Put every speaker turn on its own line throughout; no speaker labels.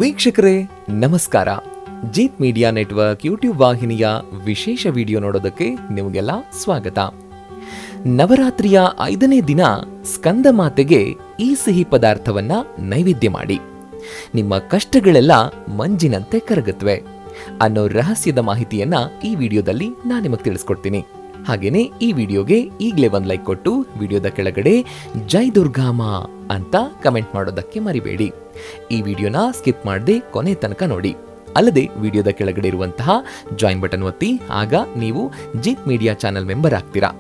ವೀಕ್ಷಕರೇ ನಮಸ್ಕಾರ. Jeet media network YouTube ವಾಹಿನಿಯ ವಿಶೇಷ ವಿಡಿಯೋ ನೋಡೋದಕ್ಕೆ ನಿಮಗೆಲ್ಲ ಸ್ವಾಗತ. ನವರಾತ್ರಿಯ 5ನೇ ದಿನ ಸ್ಕಂದ ಮಾತೆಗೆ ಈ ಸಿಹಿ ಪದಾರ್ಥವನ್ನ ನೈವೇದ್ಯ ಮಾಡಿ. ನಿಮ್ಮ ಕಷ್ಟಗಳೆಲ್ಲ ಮಂಜಿನಂತೆ ಕರಗುತ್ತವೆ ಅನ್ನೋ ರಹಸ್ಯದ ಮಾಹಿತಿಯನ್ನ ಈ ವಿಡಿಯೋದಲ್ಲಿ ನಾನು ನಿಮಗೆ ತಿಳಿಸ್ಕೊಡ್ತೀನಿ. ಹಾಗೇನೆ ಈ ವಿಡಿಯೋಗೆ ಈಗಲೇ ಒಂದು ಲೈಕ್ ಕೊಟ್ಟು ವಿಡಿಯೋದ ಕೆಳಗಡೆ ಜೈ ದುರ್ಗಾಮ ಅಂತ ಕಮೆಂಟ್ ಮಾಡೋದಕ್ಕೆ ಮರಿಬೇಡಿ. ಈ ವಿಡಿಯೋನ ಸ್ಕಿಪ್ ಮಾಡದೆ ಕೊನೆ ತನಕ ನೋಡಿ. ಅಲ್ಲದೆ ವಿಡಿಯೋದ ಕೆಳಗಡೆ ಇರುವಂತಹ ಜಾಯಿನ್ ಬಟನ್ ಒತ್ತಿ, ಆಗ ನೀವು ಜೀತ್ ಮೀಡಿಯಾ ಚಾನೆಲ್ ಮೆಂಬರ್ ಆಗ್ತೀರಾ.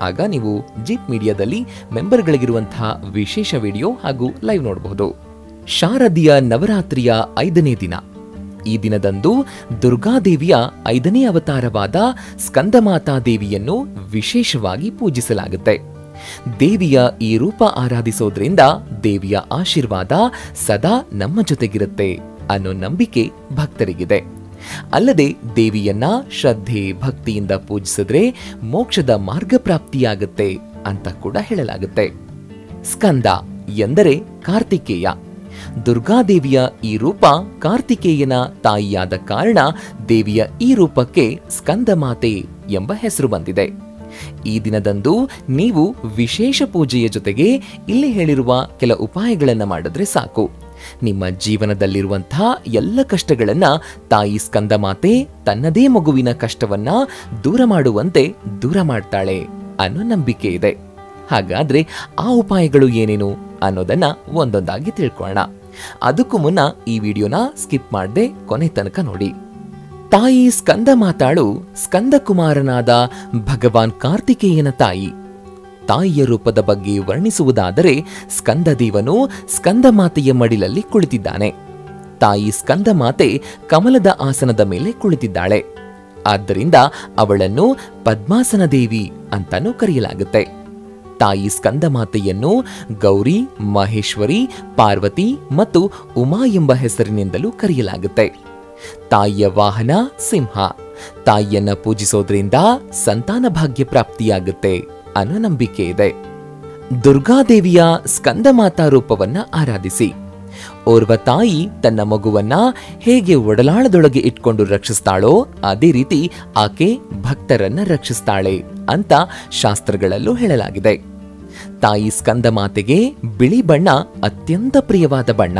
ಆಗ ನೀವು ಜೀತ್ ಮೀಡಿಯಾದಲ್ಲಿ ಮೆಂಬರ್ಗಳಿಗಿರುವಂತಹ ವಿಶೇಷ ವಿಡಿಯೋ ಹಾಗೂ ಲೈವ್ ನೋಡಬಹುದು. ಶಾರದೀಯ ನವರಾತ್ರಿಯ 5ನೇ ದಿನ. ಈ ದಿನದಂದು ದುರ್ಗಾದೇವಿಯ 5ನೇ ಅವತಾರವಾದ ಸ್ಕಂದಮಾತಾ ದೇವಿಯನ್ನು ವಿಶೇಷವಾಗಿ ಪೂಜಿಸಲಾಗುತ್ತೆ. ದೇವಿಯ ಈ ರೂಪ ಆರಾಧಿಸೋದ್ರಿಂದ ದೇವಿಯ ಆಶೀರ್ವಾದ ಸದಾ ನಮ್ಮ ಜೊತೆಗಿರುತ್ತೆ ಅನ್ನೋ ನಂಬಿಕೆ ಭಕ್ತರಿಗಿದೆ. ಅಲ್ಲದೆ ದೇವಿಯನ್ನ ಶ್ರದ್ಧೆ ಭಕ್ತಿಯಿಂದ ಪೂಜಿಸಿದ್ರೆ ಮೋಕ್ಷದ ಮಾರ್ಗ ಪ್ರಾಪ್ತಿಯಾಗುತ್ತೆ ಅಂತ ಕೂಡ ಹೇಳಲಾಗುತ್ತೆ. ಸ್ಕಂದ ಎಂದರೆ ಕಾರ್ತಿಕೇಯ. ದುರ್ಗಾದೇವಿಯ ಈ ರೂಪ ಕಾರ್ತಿಕೇಯನ ತಾಯಿಯಾದ ಕಾರಣ ದೇವಿಯ ಈ ರೂಪಕ್ಕೆ ಸ್ಕಂದಮಾತೆ ಎಂಬ ಹೆಸರು ಬಂದಿದೆ. ಈ ದಿನದಂದು ನೀವು ವಿಶೇಷ ಪೂಜೆಯ ಜೊತೆಗೆ ಇಲ್ಲಿ ಹೇಳಿರುವ ಕೆಲ ಉಪಾಯಗಳನ್ನು ಮಾಡಿದ್ರೆ ಸಾಕು. ನಿಮ್ಮ ಜೀವನದಲ್ಲಿರುವಂತಹ ಎಲ್ಲ ಕಷ್ಟಗಳನ್ನ ತಾಯಿ ಸ್ಕಂದಮಾತೆ ತನ್ನದೇ ಮಗುವಿನ ಕಷ್ಟವನ್ನ ದೂರ ಮಾಡುವಂತೆ ದೂರ ಮಾಡ್ತಾಳೆ ಅನ್ನೋ ನಂಬಿಕೆ ಇದೆ. ಹಾಗಾದ್ರೆ ಆ ಉಪಾಯಗಳು ಏನೇನು ಅನ್ನೋದನ್ನ ಒಂದೊಂದಾಗಿ ತಿಳ್ಕೊಳ್ಳೋಣ. ಅದಕ್ಕೂ ಮುನ್ನ ಈ ವಿಡಿಯೋನ ಸ್ಕಿಪ್ ಮಾಡದೆ ಕೊನೆ ತನಕ ನೋಡಿ. ತಾಯಿ ಸ್ಕಂದ ಮಾತಾಳು ಸ್ಕಂದಕುಮಾರನಾದ ಭಗವಾನ್ ಕಾರ್ತಿಕೇಯನ ತಾಯಿ. ತಾಯಿಯ ರೂಪದ ಬಗ್ಗೆ ವರ್ಣಿಸುವುದಾದರೆ ಸ್ಕಂದದೇವನು ಸ್ಕಂದಮಾತೆಯ ಮಡಿಲಲ್ಲಿ ಕುಳಿತಿದ್ದಾನೆ. ತಾಯಿ ಸ್ಕಂದಮಾತೆ ಕಮಲದ ಆಸನದ ಮೇಲೆ ಕುಳಿತಿದ್ದಾಳೆ. ಆದ್ದರಿಂದ ಅವಳನ್ನು ಪದ್ಮಾಸನ ದೇವಿ ಅಂತಾನೂ ಕರೆಯಲಾಗುತ್ತೆ. ತಾಯಿ ಸ್ಕಂದಮಾತೆಯನ್ನು ಗೌರಿ, ಮಹೇಶ್ವರಿ, ಪಾರ್ವತಿ ಮತ್ತು ಉಮಾ ಎಂಬ ಹೆಸರಿನಿಂದಲೂ ಕರೆಯಲಾಗುತ್ತೆ. ತಾಯಿಯ ವಾಹನ ಸಿಂಹ. ತಾಯಿಯನ್ನ ಪೂಜಿಸೋದ್ರಿಂದ ಸಂತಾನ ಭಾಗ್ಯ ಪ್ರಾಪ್ತಿಯಾಗುತ್ತೆ ಅನ್ನೋ ನಂಬಿಕೆ ಇದೆ. ದುರ್ಗಾದೇವಿಯ ಸ್ಕಂದಮಾತಾ ರೂಪವನ್ನ ಆರಾಧಿಸಿ. ಓರ್ವ ತಾಯಿ ತನ್ನ ಮಗುವನ್ನ ಹೇಗೆ ಒಡಲಾಳದೊಳಗೆ ಇಟ್ಕೊಂಡು ರಕ್ಷಿಸ್ತಾಳೋ ಅದೇ ರೀತಿ ಆಕೆ ಭಕ್ತರನ್ನ ರಕ್ಷಿಸ್ತಾಳೆ ಅಂತ ಶಾಸ್ತ್ರಗಳಲ್ಲೂ ಹೇಳಲಾಗಿದೆ. ತಾಯಿ ಸ್ಕಂದಮಾತೆಗೆ ಬಿಳಿ ಬಣ್ಣ ಅತ್ಯಂತ ಪ್ರಿಯವಾದ ಬಣ್ಣ.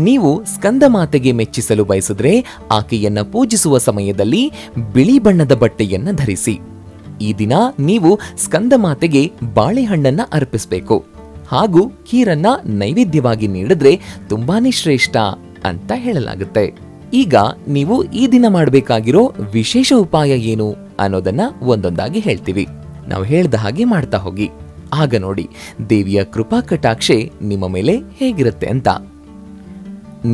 ನೀವು ಸ್ಕಂದಮಾತೆಗೆ ಮೆಚ್ಚಿಸಲು ಬಯಸಿದ್ರೆ ಆಕೆಯನ್ನ ಪೂಜಿಸುವ ಸಮಯದಲ್ಲಿ ಬಿಳಿ ಬಣ್ಣದ ಬಟ್ಟೆಯನ್ನ ಧರಿಸಿ. ಈ ದಿನ ನೀವು ಸ್ಕಂದಮಾತೆಗೆ ಬಾಳೆಹಣ್ಣನ್ನ ಅರ್ಪಿಸಬೇಕು ಹಾಗೂ ಖೀರನ್ನ ನೈವೇದ್ಯವಾಗಿ ನೀಡಿದ್ರೆ ತುಂಬಾನೇ ಶ್ರೇಷ್ಠ ಅಂತ ಹೇಳಲಾಗುತ್ತೆ. ಈಗ ನೀವು ಈ ದಿನ ಮಾಡಬೇಕಾಗಿರೋ ವಿಶೇಷ ಉಪಾಯ ಏನು ಅನ್ನೋದನ್ನ ಒಂದೊಂದಾಗಿ ಹೇಳ್ತೀವಿ. ನಾವು ಹೇಳ್ದ ಹಾಗೆ ಮಾಡ್ತಾ ಹೋಗಿ. ಆಗ ನೋಡಿ ದೇವಿಯ ಕೃಪಾ ಕಟಾಕ್ಷೆ ನಿಮ್ಮ ಮೇಲೆ ಹೇಗಿರುತ್ತೆ ಅಂತ.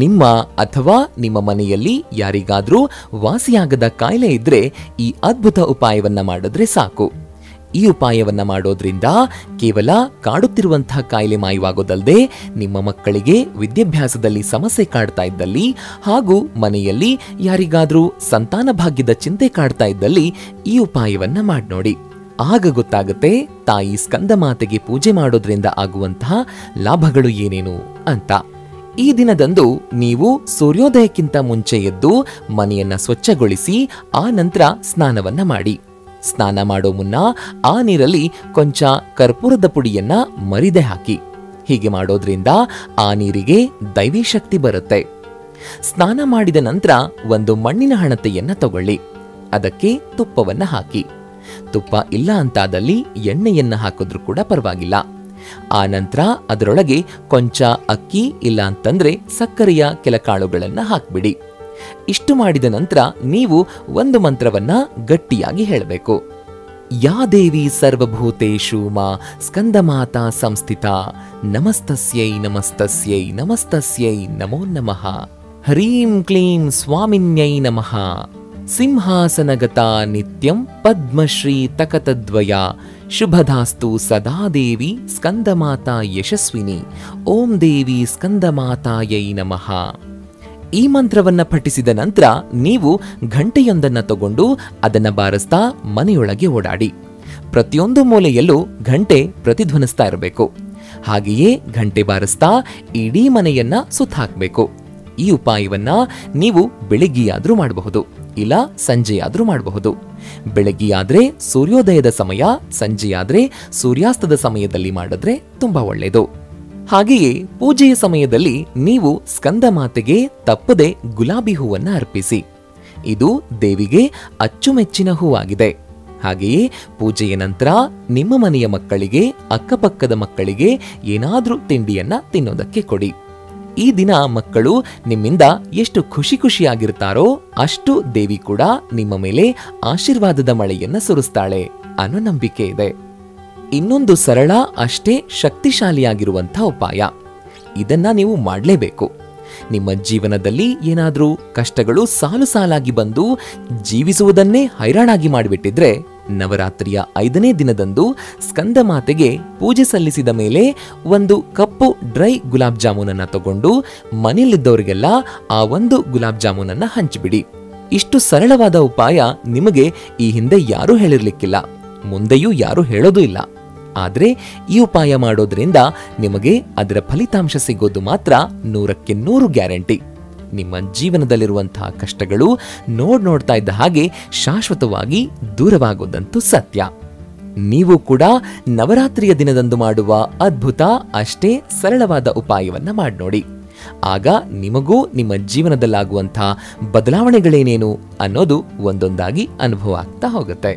ನಿಮ್ಮ ಅಥವಾ ನಿಮ್ಮ ಮನೆಯಲ್ಲಿ ಯಾರಿಗಾದ್ರೂ ವಾಸಿಯಾಗದ ಕಾಯಿಲೆ ಇದ್ರೆ ಈ ಅದ್ಭುತ ಉಪಾಯವನ್ನ ಮಾಡಿದ್ರೆ ಸಾಕು. ಈ ಉಪಾಯವನ್ನ ಮಾಡೋದ್ರಿಂದ ಕೇವಲ ಕಾಡುತ್ತಿರುವಂತಹ ಕಾಯಿಲೆ ಮಾಯವಾಗೋದಲ್ಲದೆ ನಿಮ್ಮ ಮಕ್ಕಳಿಗೆ ವಿದ್ಯಾಭ್ಯಾಸದಲ್ಲಿ ಸಮಸ್ಯೆ ಕಾಡ್ತಾ ಇದ್ದಲ್ಲಿ ಹಾಗೂ ಮನೆಯಲ್ಲಿ ಯಾರಿಗಾದ್ರೂ ಸಂತಾನ ಭಾಗ್ಯದ ಚಿಂತೆ ಕಾಡ್ತಾ ಇದ್ದಲ್ಲಿ ಈ ಉಪಾಯವನ್ನ ಮಾಡಿ ನೋಡಿ. ಆಗ ಗೊತ್ತಾಗುತ್ತೆ ತಾಯಿ ಸ್ಕಂದಮಾತೆಗೆ ಪೂಜೆ ಮಾಡೋದ್ರಿಂದ ಆಗುವಂತಹ ಲಾಭಗಳು ಏನೇನು ಅಂತ. ಈ ದಿನದಂದು ನೀವು ಸೂರ್ಯೋದಯಕ್ಕಿಂತ ಮುಂಚೆ ಎದ್ದು ಮನೆಯನ್ನ ಸ್ವಚ್ಛಗೊಳಿಸಿ ಆ ನಂತರ ಸ್ನಾನವನ್ನ ಮಾಡಿ. ಸ್ನಾನ ಮಾಡೋ ಮುನ್ನ ಆ ನೀರಲ್ಲಿ ಕೊಂಚ ಕರ್ಪೂರದ ಪುಡಿಯನ್ನ ಮರಿದೆ ಹಾಕಿ. ಹೀಗೆ ಮಾಡೋದ್ರಿಂದ ಆ ನೀರಿಗೆ ದೈವಿ ಶಕ್ತಿ ಬರುತ್ತೆ. ಸ್ನಾನ ಮಾಡಿದ ನಂತರ ಒಂದು ಮಣ್ಣಿನ ಹಣತೆಯನ್ನ ತಗೊಳ್ಳಿ. ಅದಕ್ಕೆ ತುಪ್ಪವನ್ನ ಹಾಕಿ. ತುಪ್ಪ ಇಲ್ಲ ಅಂತಾದಲ್ಲಿ ಎಣ್ಣೆಯನ್ನ ಹಾಕಿದ್ರೂ ಕೂಡ ಪರವಾಗಿಲ್ಲ. ಆ ನಂತರ ಅದರೊಳಗೆ ಕೊಂಚ ಅಕ್ಕಿ ಇಲ್ಲ ಅಂತಂದ್ರೆ ಸಕ್ಕರೆಯ ಕೆಲ ಕಾಳುಗಳನ್ನ ಹಾಕ್ಬಿಡಿ. ಇಷ್ಟು ಮಾಡಿದ ನಂತರ ನೀವು ಒಂದು ಮಂತ್ರವನ್ನ ಗಟ್ಟಿಯಾಗಿ ಹೇಳಬೇಕು. ಯಾ ದೇವಿ ಸರ್ವಭೂತೇಷು ಮಾ ಸ್ಕಂದಮಾತಾ ಸಂಸ್ಥಿತ ನಮಸ್ತಸ್ಯೈ ನಮಸ್ತಸ್ಯೈ ನಮಸ್ತಸ್ಯೈ ನಮೋ ನಮಃ. ಹ್ರೀಂ ಕ್ಲೀಂ ಸ್ವಾಮಿನ್ಯೈ ನಮಃ. ಸಿಂಹಾಸನಗತಾ ನಿತ್ಯಂ ಪದ್ಮಶ್ರೀ ತಕತದ್ವಯ ಶುಭದಾಸ್ತು ಸದಾ ದೇವಿ ಸ್ಕಂದಮಾತಾ ಯಶಸ್ವಿನಿ. ಓಂ ದೇವಿ ಸ್ಕಂದಮಾತಾಯೈ ನಮಃ. ಈ ಮಂತ್ರವನ್ನ ಪಠಿಸಿದ ನಂತರ ನೀವು ಘಂಟೆಯೊಂದನ್ನ ತಗೊಂಡು ಅದನ್ನ ಬಾರಿಸ್ತಾ ಮನೆಯೊಳಗೆ ಓಡಾಡಿ. ಪ್ರತಿಯೊಂದು ಮೂಲೆಯಲ್ಲೂ ಘಂಟೆ ಪ್ರತಿಧ್ವನಿಸ್ತಾ ಇರಬೇಕು. ಹಾಗೆಯೇ ಘಂಟೆ ಬಾರಿಸ್ತಾ ಇಡೀ ಮನೆಯನ್ನ ಸುತ್ತ ಹಾಕಬೇಕು. ಈ ಉಪಾಯವನ್ನ ನೀವು ಬೆಳಿಗ್ಗೆಯಾದ್ರೂ ಮಾಡಬಹುದು, ಇಲ್ಲ ಸಂಜೆಯಾದ್ರೂ ಮಾಡಬಹುದು. ಬೆಳಗ್ಗೆಯಾದ್ರೆ ಸೂರ್ಯೋದಯದ ಸಮಯ, ಸಂಜೆಯಾದ್ರೆ ಸೂರ್ಯಾಸ್ತದ ಸಮಯದಲ್ಲಿ ಮಾಡಿದ್ರೆ ತುಂಬಾ ಒಳ್ಳೆಯದು. ಹಾಗೆಯೇ ಪೂಜೆಯ ಸಮಯದಲ್ಲಿ ನೀವು ಸ್ಕಂದ ಮಾತೆಗೆ ತಪ್ಪದೆ ಗುಲಾಬಿ ಹೂವನ್ನ ಅರ್ಪಿಸಿ. ಇದು ದೇವಿಗೆ ಅಚ್ಚುಮೆಚ್ಚಿನ ಹೂವಾಗಿದೆ. ಹಾಗೆಯೇ ಪೂಜೆಯ ನಂತರ ನಿಮ್ಮ ಮನೆಯ ಮಕ್ಕಳಿಗೆ, ಅಕ್ಕಪಕ್ಕದ ಮಕ್ಕಳಿಗೆ ಏನಾದ್ರೂ ತಿಂಡಿಯನ್ನ ತಿನ್ನೋದಕ್ಕೆ ಕೊಡಿ. ಈ ದಿನ ಮಕ್ಕಳು ನಿಮ್ಮಿಂದ ಎಷ್ಟು ಖುಷಿಯಾಗಿರ್ತಾರೋ ಅಷ್ಟು ದೇವಿ ಕೂಡ ನಿಮ್ಮ ಮೇಲೆ ಆಶೀರ್ವಾದದ ಮಳೆಯನ್ನ ಸುರಿಸ್ತಾಳೆ ಅನ್ನೋ ನಂಬಿಕೆ ಇದೆ. ಇನ್ನೊಂದು ಸರಳ ಅಷ್ಟೇ ಶಕ್ತಿಶಾಲಿಯಾಗಿರುವಂಥ ಉಪಾಯ, ಇದನ್ನ ನೀವು ಮಾಡಲೇಬೇಕು. ನಿಮ್ಮ ಜೀವನದಲ್ಲಿ ಏನಾದ್ರೂ ಕಷ್ಟಗಳು ಸಾಲು ಸಾಲಾಗಿ ಬಂದು ಜೀವಿಸುವುದನ್ನೇ ಹೈರಾಣಾಗಿ ಮಾಡಿಬಿಟ್ಟಿದ್ರೆ, ನವರಾತ್ರಿಯ 5ನೇ ದಿನದಂದು ಸ್ಕಂದ ಮಾತೆಗೆ ಪೂಜೆ ಸಲ್ಲಿಸಿದ ಮೇಲೆ ಒಂದು ಕಪ್ಪು ಡ್ರೈ ಗುಲಾಬ್ ಜಾಮೂನನ್ನ ತಗೊಂಡು ಮನೆಯಲ್ಲಿದ್ದವರಿಗೆಲ್ಲ ಆ ಒಂದು ಗುಲಾಬ್ ಜಾಮೂನನ್ನ ಹಂಚಿಬಿಡಿ. ಇಷ್ಟು ಸರಳವಾದ ಉಪಾಯ ನಿಮಗೆ ಈ ಹಿಂದೆ ಯಾರೂ ಹೇಳಿರ್ಲಿಕ್ಕಿಲ್ಲ, ಮುಂದೆಯೂ ಯಾರೂ ಹೇಳೋದೂ ಇಲ್ಲ. ಆದ್ರೆ ಈ ಉಪಾಯ ಮಾಡೋದ್ರಿಂದ ನಿಮಗೆ ಅದರ ಫಲಿತಾಂಶ ಸಿಗೋದು ಮಾತ್ರ 100ಕ್ಕೆ 100 ಗ್ಯಾರಂಟಿ. ನಿಮ್ಮ ಜೀವನದಲ್ಲಿರುವಂತಹ ಕಷ್ಟಗಳು ನೋಡ್ತಾ ಇದ್ದ ಹಾಗೆ ಶಾಶ್ವತವಾಗಿ ದೂರವಾಗೋದಂತೂ ಸತ್ಯ. ನೀವು ಕೂಡ ನವರಾತ್ರಿಯ ದಿನದಂದು ಮಾಡುವ ಅದ್ಭುತ ಅಷ್ಟೇ ಸರಳವಾದ ಉಪಾಯವನ್ನ ಮಾಡಿ ನೋಡಿ. ಆಗ ನಿಮಗೂ ನಿಮ್ಮ ಜೀವನದಲ್ಲಾಗುವಂತಹ ಬದಲಾವಣೆಗಳೇನೇನು ಅನ್ನೋದು ಒಂದೊಂದಾಗಿ ಅನುಭವ ಆಗ್ತಾ ಹೋಗುತ್ತೆ.